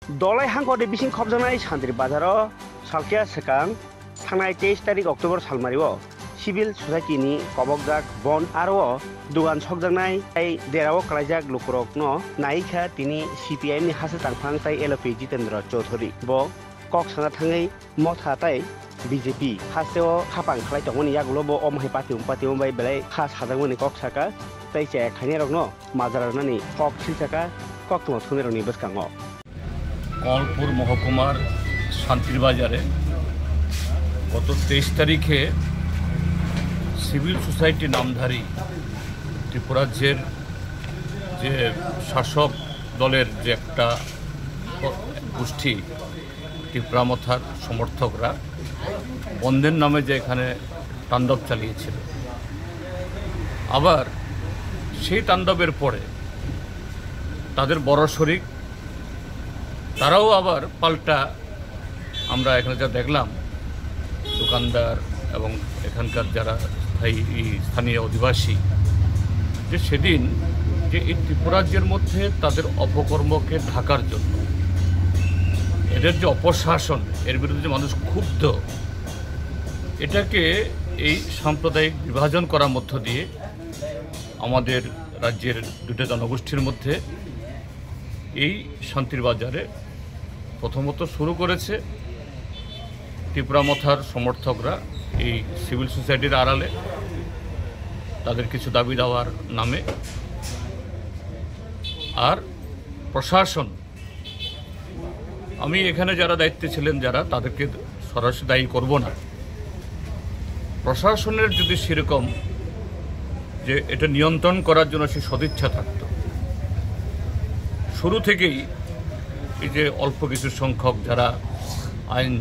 दलाय हांखौनि बिसिं खबजानाय सान्द्रि बाजाराव सालकिया सेकां थांनाय 23 तारिख अक्ट'बर सालमारियाव सिभिल ससाइटिनि कबकजाक बन आरो दुगान सकजानाय देराव कलाइजाक लुकुरकनो नायिका तिनि CPI नि हासे तांफां ताइ LP जितेन्द्र चौधरी ब कक साना थाङै मथा ताइ BJP हासेव खापां खालाय तंगनि यागुलो ब अमहाय पातिम बाय बेलाय खा सादांमनि कक साका ताइ चे खायने रगनो माजारानानि कक सिलसाका कक तुमा थुनेरनि बसकांगो कमलपुर महकुमार शांतिर बाजारे गत 23 तारीखे सिविल सोसाइटी नामधारी त्रिपुराज्येर जे शासक दलेर जे एकटा गोष्ठी त्रिपुरा मथार समर्थकरा बंदेर नामे जे एखाने तांडव चालिয়েছিল आबार সেই तांडवेर परे तादेर बड़ शरीक ताराও আবার পাল্টা আমরা এখানে যা দেখলাম দোকানদার এবং এখানকার যারা স্থানীয় অধিবাসী যে সেদিন যে এই ত্রিপুরাজ্যের মধ্যে তাদের অপকর্মকে ঢাকার জন্য এদের যে অপশাসন এর বিরুদ্ধে মানুষ ক্ষুব্ধ এটাকে এই সাম্প্রদায়িক বিভাজন করার মধ্য দিয়ে আমাদের রাজ্যের দুটো জনগোষ্ঠীর মধ্যে এই শান্তির বাজারে প্রথমত শুরু করেছে ত্রিপুরা মথার সমর্থকরা এই সিভিল সোসাইটির আড়ালে তাদের কিছু দাবি দেওয়ার নামে আর প্রশাসন আমি এখানে যারা দায়িত্বে ছিলেন যারা তাদেরকে সরাসরি দায়ী করব না প্রশাসনের যদি সেরকম যে এটা নিয়ন্ত্রণ করার জন্য সে সদিচ্ছা থাকতো শুরু থেকেই এই যে অল্প কিছু সংখ্যক যারা আইন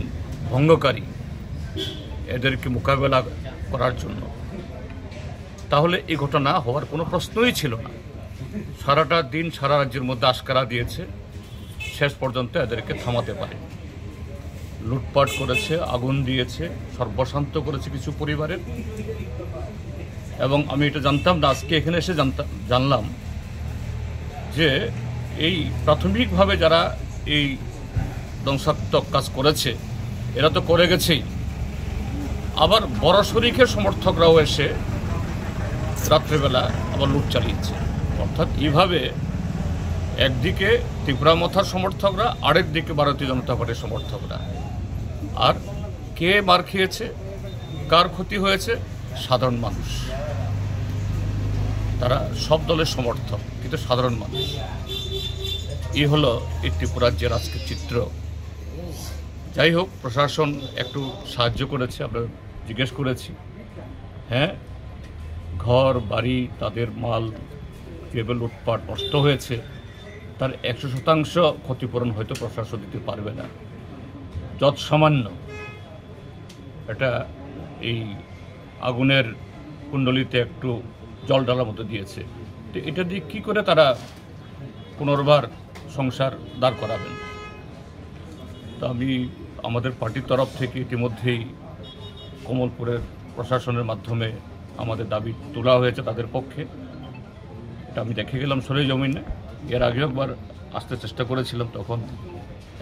ভঙ্গকারী এদেরকে মোকাবেলা করার জন্য তাহলে এই ঘটনা হওয়ার কোনো প্রশ্নই ছিল না সারাটা দিন সারা রাজ্যের মধ্যে আশকারা দিয়েছে শেষ পর্যন্ত এদেরকে থামাতে পারে লুটপাট করেছে আগুন দিয়েছে সর্বশান্ত করেছে কিছু পরিবারের এবং আমি এটা জানতাম না আজকে এখানে এসে জানলাম যে এই প্রাথমিকভাবে যারা এই ধ্বংসাত্মক কাজ করেছে এরা তো করে গেছেই আবার বড় শরিকের সমর্থকরাও এসে রাত্রেবেলা আবার লুট চালিয়েছে অর্থাৎ এইভাবে একদিকে ত্রিপুরা মথার সমর্থকরা আরেক দিকে ভারতীয় জনতা পার্টির সমর্থকরা আর কে মার খেয়েছে কার ক্ষতি হয়েছে সাধারণ মানুষ তারা সব দলের সমর্থক কিন্তু সাধারণ মানুষ এই হলো এই ত্রিপুরাজ্যের আজকের চিত্র যাই হোক প্রশাসন একটু সাহায্য করেছে আমরা জিজ্ঞেস করেছি হ্যাঁ ঘর বাড়ি তাদের মাল যেভাবে লুটপাট নষ্ট হয়েছে তার 100% ক্ষতিপূরণ হয়তো প্রশাসন দিতে পারবে না যত সামান্য এটা এই আগুনের কুণ্ডলিতে একটু জল ঢালার মতো দিয়েছে তো এটা দিয়ে কী করে তারা পুনর্বার সংসার দাঁড় করাবেন তো আমি আমাদের পার্টির তরফ থেকে ইতিমধ্যেই কমলপুরের প্রশাসনের মাধ্যমে আমাদের দাবি তোলা হয়েছে তাদের পক্ষে এটা আমি দেখে গেলাম সরেজমিনে এর আগে একবার আসতে চেষ্টা করেছিলাম তখন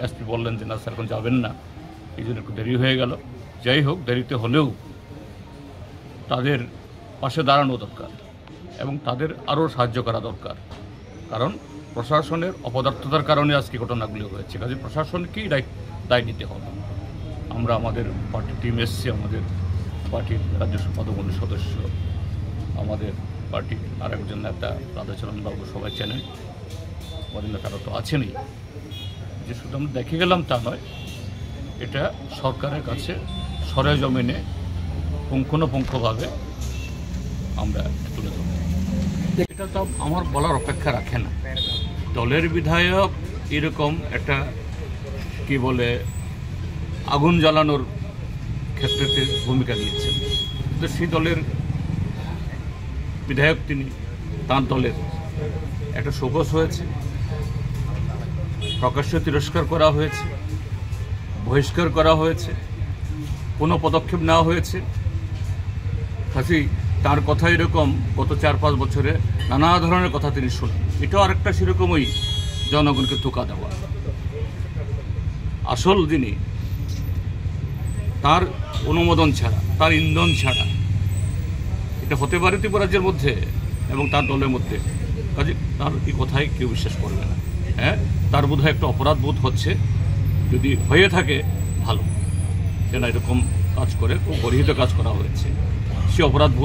এসপি বললেন যে না স্যার এখন যাবেন না এই জন্য একটু দেরি হয়ে গেল যাই হোক দেরিতে হলেও তাদের পাশে দাঁড়ানো দরকার এবং তাদের আরও সাহায্য করা দরকার কারণ প্রশাসনের অপদার্থতার কারণে আজকে ঘটনাগুলো হয়েছে কাজে প্রশাসনকেই দায় নিতে হবে আমরা আমাদের পার্টির টিম এসছে আমাদের পার্টির রাজ্য সম্পাদক সদস্য আমাদের পার্টির আরেকজন নেতা রাধাচরণবাবু সবাই চেনেন আমাদের নেতারা তো আছেনই যে শুধু আমরা দেখে গেলাম তা নয় এটা সরকারের কাছে সরেজমিনে পুঙ্খানুপুঙ্খভাবে আমরা তুলে ধরব এটা তো আমার বলার অপেক্ষা রাখে না দলের বিধায়ক এরকম একটা কি বলে আগুন জ্বালানোর ক্ষেত্রে ভূমিকা নিয়েছেন কিন্তু সেই দলের বিধায়ক তিনি তাঁর দলের একটা শোকজ হয়েছে প্রকাশ্যে তিরস্কার করা হয়েছে বহিষ্কার করা হয়েছে কোনো পদক্ষেপ নেওয়া হয়েছে কাজে তার কথা এরকম গত 4-5 বছরে নানা ধরনের কথা তিনি শুনেন এটাও আরেকটা সেরকমই জনগণকে ধোঁকা দেওয়া আসল যিনি, তার অনুমোদন ছাড়া, তার ইন্ধন ছাড়া এটা হতে পারে ত্রিপুরা রাজ্যের মধ্যে এবং তার দলের মধ্যে, কাজে তার এই কথাই কেউ বিশ্বাস করবে না। হ্যাঁ, তার বোধহয় একটা অপরাধ বোধ হচ্ছে, যদি হয়ে থাকে ভালো, সে না এরকম কাজ করে, খুব গর্হিত কাজ করা হয়েছে, সে অপরাধ বোধ